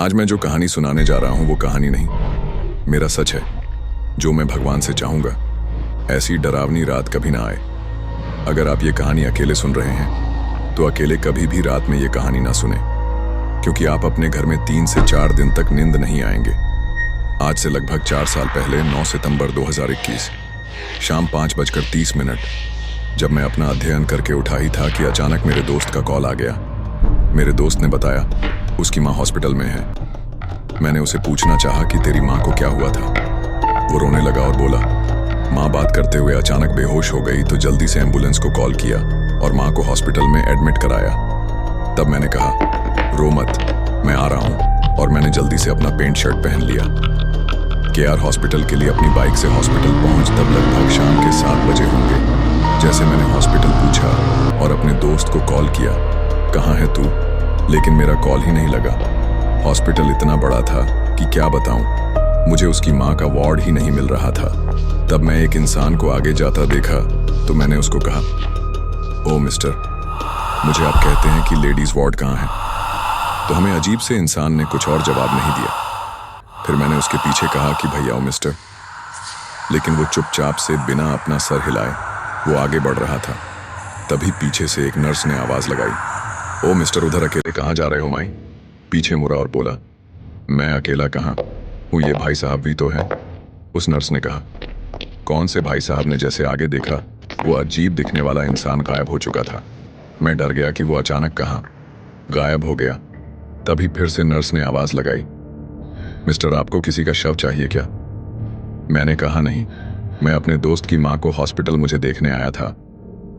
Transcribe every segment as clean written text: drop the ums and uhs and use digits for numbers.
आज मैं जो कहानी सुनाने जा रहा हूं वो कहानी नहीं, मेरा सच है जो मैं भगवान से चाहूंगा ऐसी डरावनी रात कभी ना आए। अगर आप ये कहानी अकेले सुन रहे हैं तो अकेले कभी भी रात में ये कहानी ना सुने, क्योंकि आप अपने घर में 3 से 4 दिन तक नींद नहीं आएंगे। आज से लगभग 4 साल पहले 9 सितंबर 2021 शाम 5:30 जब मैं अपना अध्ययन करके उठा ही था कि अचानक मेरे दोस्त का कॉल आ गया। मेरे दोस्त ने बताया उसकी माँ हॉस्पिटल में है। मैंने उसे पूछना चाहा कि तेरी माँ को क्या हुआ था। वो रोने लगा और बोला, माँ बात करते हुए अचानक बेहोश हो गई तो जल्दी से एम्बुलेंस को कॉल किया और माँ को हॉस्पिटल में एडमिट कराया। तब मैंने कहा, रो मत, मैं आ रहा हूँ, और मैंने जल्दी से अपना पेंट शर्ट पहन लिया। केआर हॉस्पिटल के लिए अपनी बाइक से हॉस्पिटल पहुंच तब लगभग शाम के 7 बजे होंगे। जैसे मैंने हॉस्पिटल पूछा और अपने दोस्त को कॉल किया, कहाँ है तू, लेकिन मेरा कॉल ही नहीं लगा। हॉस्पिटल इतना बड़ा था कि क्या बताऊं, मुझे उसकी माँ का वार्ड ही नहीं मिल रहा था। तब मैं एक इंसान को आगे जाता देखा तो मैंने उसको कहा, ओ मिस्टर, मुझे आप कहते हैं कि लेडीज वार्ड कहाँ है? तो हमें अजीब से इंसान ने कुछ और जवाब नहीं दिया। फिर मैंने उसके पीछे कहा कि भैया ओ मिस्टर, लेकिन वो चुपचाप से बिना अपना सर हिलाए वो आगे बढ़ रहा था। तभी पीछे से एक नर्स ने आवाज लगाई, ओ मिस्टर, उधर अकेले कहाँ जा रहे हो? माई पीछे मुड़ा और बोला, मैं अकेला कहाँ हूँ, ये भाई साहब भी तो है। उस नर्स ने कहा, कौन से भाई साहब ने? जैसे आगे देखा वो अजीब दिखने वाला इंसान गायब हो चुका था। मैं डर गया कि वो अचानक कहाँ गायब हो गया। तभी फिर से नर्स ने आवाज लगाई, मिस्टर, आपको किसी का शव चाहिए क्या? मैंने कहा, नहीं, मैं अपने दोस्त की माँ को हॉस्पिटल मुझे देखने आया था,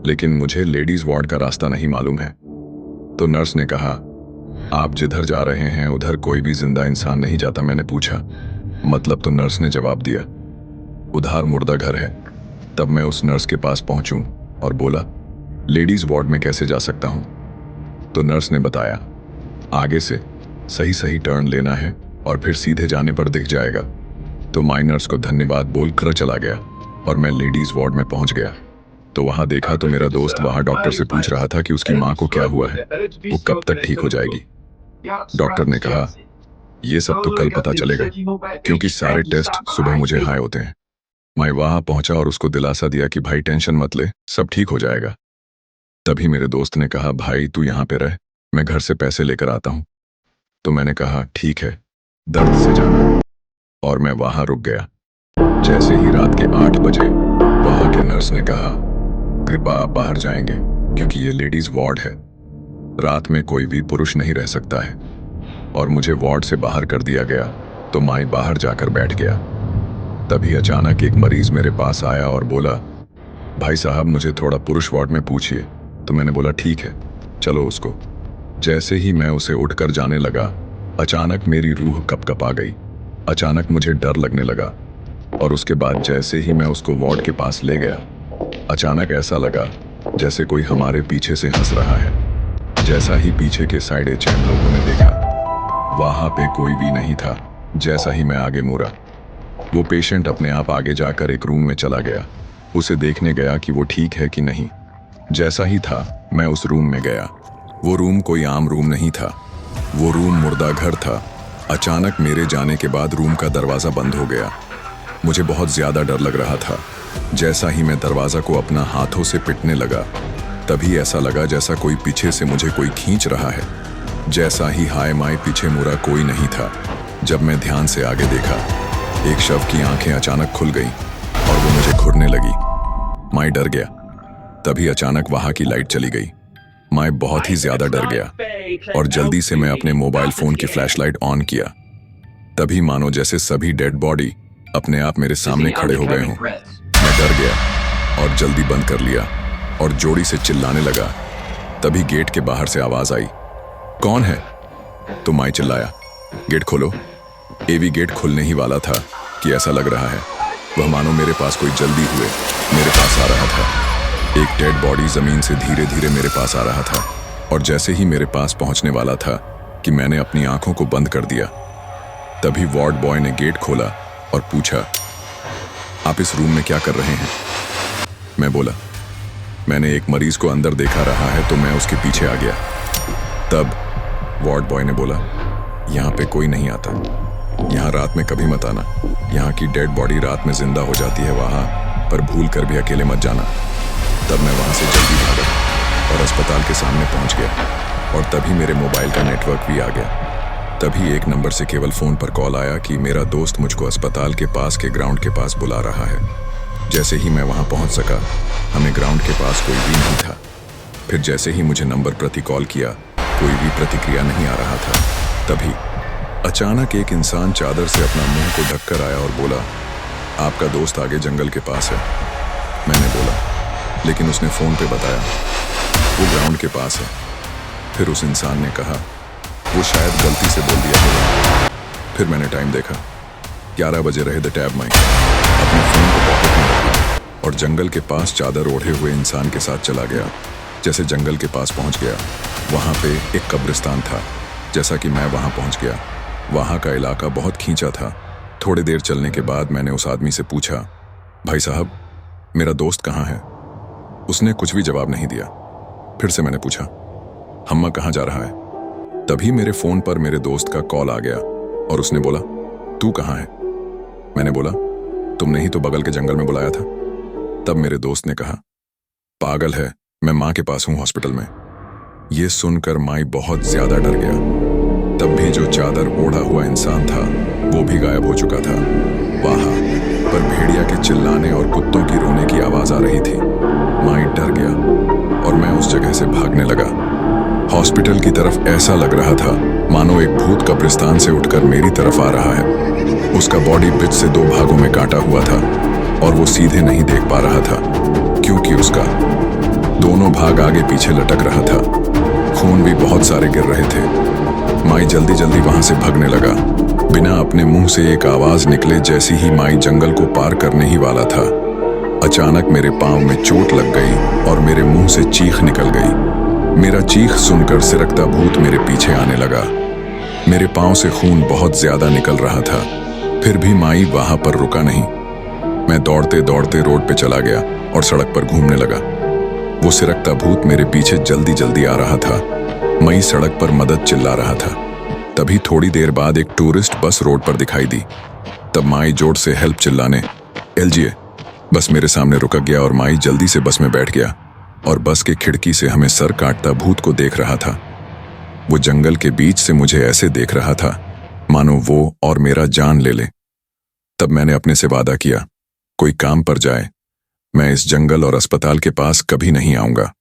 लेकिन मुझे लेडीज वार्ड का रास्ता नहीं मालूम है। तो नर्स ने कहा, आप जिधर जा रहे हैं उधर कोई भी जिंदा इंसान नहीं जाता। मैंने पूछा, मतलब? तो नर्स ने जवाब दिया, उधार मुर्दा घर है। तब मैं उस नर्स के पास पहुंचूं और बोला, लेडीज वार्ड में कैसे जा सकता हूं? तो नर्स ने बताया, आगे से सही सही टर्न लेना है और फिर सीधे जाने पर दिख जाएगा। तो माई नर्स को धन्यवाद बोलकर चला गया और मैं लेडीज वार्ड में पहुंच गया। तो वहां देखा तो मेरा दोस्त वहां डॉक्टर से पूछ रहा था कि उसकी माँ को क्या हुआ है, वो कब तक ठीक हो जाएगी। डॉक्टर ने कहा, ये सब तो कल पता चलेगा, क्योंकि सारे टेस्ट सुबह मुझे हाई होते हैं। मैं वहां पहुंचा और उसको दिलासा दिया कि भाई टेंशन मत ले, सब ठीक हो जाएगा। तभी मेरे दोस्त ने कहा, भाई तू यहाँ पे रह, मैं घर से पैसे लेकर आता हूँ। तो मैंने कहा, ठीक है, दर्द से जाना, और मैं वहां रुक गया। जैसे ही रात के 8 बजे वहां के नर्स ने कहा, कृपा आप बाहर जाएंगे, क्योंकि ये लेडीज वार्ड है, रात में कोई भी पुरुष नहीं रह सकता है। और मुझे वार्ड से बाहर कर दिया गया। तो माई बाहर जाकर बैठ गया। तभी अचानक एक मरीज मेरे पास आया और बोला, भाई साहब मुझे थोड़ा पुरुष वार्ड में पूछिए। तो मैंने बोला, ठीक है, चलो उसको। जैसे ही मैं उसे उठकर जाने लगा, अचानक मेरी रूह कपकपा गई। अचानक मुझे डर लगने लगा, और उसके बाद जैसे ही मैं उसको वार्ड के पास ले गया, अचानक ऐसा लगा जैसे कोई हमारे पीछे से हंस रहा है। जैसा ही पीछे के साइड एचएम लोगों ने देखा, वहां पे कोई भी नहीं था। जैसा ही मैं आगे मुड़ा, वो पेशेंट अपने आप आगे जाकर एक रूम में चला गया। उसे देखने गया कि वो ठीक है कि नहीं। जैसा ही था मैं उस रूम में गया, वो रूम कोई आम रूम नहीं था, वो रूम मुर्दा घर था। अचानक मेरे जाने के बाद रूम का दरवाजा बंद हो गया। मुझे बहुत ज्यादा डर लग रहा था। जैसा ही मैं दरवाजा को अपना हाथों से पिटने लगा, तभी ऐसा लगा जैसा कोई पीछे से मुझे कोई खींच रहा है। जैसा ही हाय माय पीछे मुड़ा, कोई नहीं था। जब मैं ध्यान से आगे देखा, एक शव की आंखें अचानक खुल गईं और वो मुझे घूरने लगी। मैं डर गया। तभी अचानक वहां की लाइट चली गई। मैं बहुत ही ज्यादा डर गया और जल्दी से मैं अपने मोबाइल फोन की फ्लैशलाइट ऑन किया। तभी मानो जैसे सभी डेड बॉडी अपने आप मेरे सामने खड़े हो गए हों। मैं डर गया और जल्दी बंद कर लिया और जोड़ी से चिल्लाने लगा। तभी गेट के बाहर से आवाज आई, कौन है? तो मैं चिल्लाया, गेट खोलो। एवी गेट खुलने ही वाला था कि ऐसा लग रहा है वह मानो मेरे पास कोई जल्दी हुए मेरे पास आ रहा था। एक डेड बॉडी जमीन से धीरे धीरे मेरे पास आ रहा था, और जैसे ही मेरे पास पहुंचने वाला था कि मैंने अपनी आंखों को बंद कर दिया। तभी वार्ड बॉय ने गेट खोला और पूछा, आप इस रूम में क्या कर रहे हैं? मैं बोला, मैंने एक मरीज को अंदर देखा रहा है तो मैं उसके पीछे आ गया। तब वार्ड बॉय ने बोला, यहाँ पे कोई नहीं आता, यहाँ रात में कभी मत आना, यहाँ की डेड बॉडी रात में जिंदा हो जाती है वहाँ पर भूल कर भी अकेले मत जाना। तब मैं वहाँ से जल्दी भागा और अस्पताल के सामने पहुँच गया और तभी मेरे मोबाइल का नेटवर्क भी आ गया। तभी एक नंबर से केवल फ़ोन पर कॉल आया कि मेरा दोस्त मुझको अस्पताल के पास के ग्राउंड के पास बुला रहा है। जैसे ही मैं वहाँ पहुँच सका, हमें ग्राउंड के पास कोई भी नहीं था। फिर जैसे ही मुझे नंबर प्रति कॉल किया, कोई भी प्रतिक्रिया नहीं आ रहा था। तभी अचानक एक इंसान चादर से अपना मुंह को ढककर आया और बोला, आपका दोस्त आगे जंगल के पास है। मैंने बोला, लेकिन उसने फ़ोन पे बताया वो ग्राउंड के पास है। फिर उस इंसान ने कहा, वो शायद गलती से बोल दिया होगा। फिर मैंने टाइम देखा, 11 बजे रहे द टैब माइक। अपने फ़ोन को पॉकेट में रखा और जंगल के पास चादर ओढ़े हुए इंसान के साथ चला गया। जैसे जंगल के पास पहुंच गया, वहाँ पे एक कब्रिस्तान था। जैसा कि मैं वहाँ पहुंच गया, वहाँ का इलाका बहुत खींचा था। थोड़ी देर चलने के बाद मैंने उस आदमी से पूछा, भाई साहब, मेरा दोस्त कहाँ है? उसने कुछ भी जवाब नहीं दिया। फिर से मैंने पूछा, हम्मा कहाँ जा रहा है? तभी मेरे फ़ोन पर मेरे दोस्त का कॉल आ गया और उसने बोला, तू कहाँ है? मैंने बोला, तुमने ही तो बगल के जंगल में बुलाया था। तब मेरे दोस्त ने कहा, पागल है, मैं माँ के पास हूँ हॉस्पिटल में। ये सुनकर माई बहुत ज्यादा डर गया। तब भी जो चादर ओढ़ा हुआ इंसान था वो भी गायब हो चुका था। वहां पर भेड़िया के चिल्लाने और कुत्तों की रोने की आवाज आ रही थी। माई डर गया और मैं उस जगह से भागने लगा। हॉस्पिटल की तरफ ऐसा लग रहा था मानो एक भूत कब्रिस्तान से उठकर मेरी तरफ आ रहा है। उसका बॉडी बीच से 2 भागों में काटा हुआ था और वो सीधे नहीं देख पा रहा था क्योंकि उसका दोनों भाग आगे पीछे लटक रहा था। खून भी बहुत सारे गिर रहे थे। माई जल्दी जल्दी वहां से भागने लगा। बिना अपने मुंह से एक आवाज निकले जैसी ही माई जंगल को पार करने ही वाला था, अचानक मेरे पांव में चोट लग गई और मेरे मुंह से चीख निकल गई। मेरा चीख सुनकर सिरकता भूत मेरे पीछे आने लगा। मेरे पांव से खून बहुत ज्यादा निकल रहा था, फिर भी माई वहां पर रुका नहीं। मैं दौड़ते दौड़ते रोड पे चला गया और सड़क पर घूमने लगा। वो सिरकता भूत मेरे पीछे जल्दी जल्दी आ रहा था। मई सड़क पर मदद चिल्ला रहा था। तभी थोड़ी देर बाद एक टूरिस्ट बस रोड पर दिखाई दी। तब माई जोर से हेल्प चिल्लाने एलजीए बस मेरे सामने रुक गया और माई जल्दी से बस में बैठ गया और बस के खिड़की से हमें सर काटता भूत को देख रहा था। वो जंगल के बीच से मुझे ऐसे देख रहा था मानो वो और मेरा जान ले ले। तब मैंने अपने से वादा किया, कोई काम पर जाए मैं इस जंगल और अस्पताल के पास कभी नहीं आऊंगा।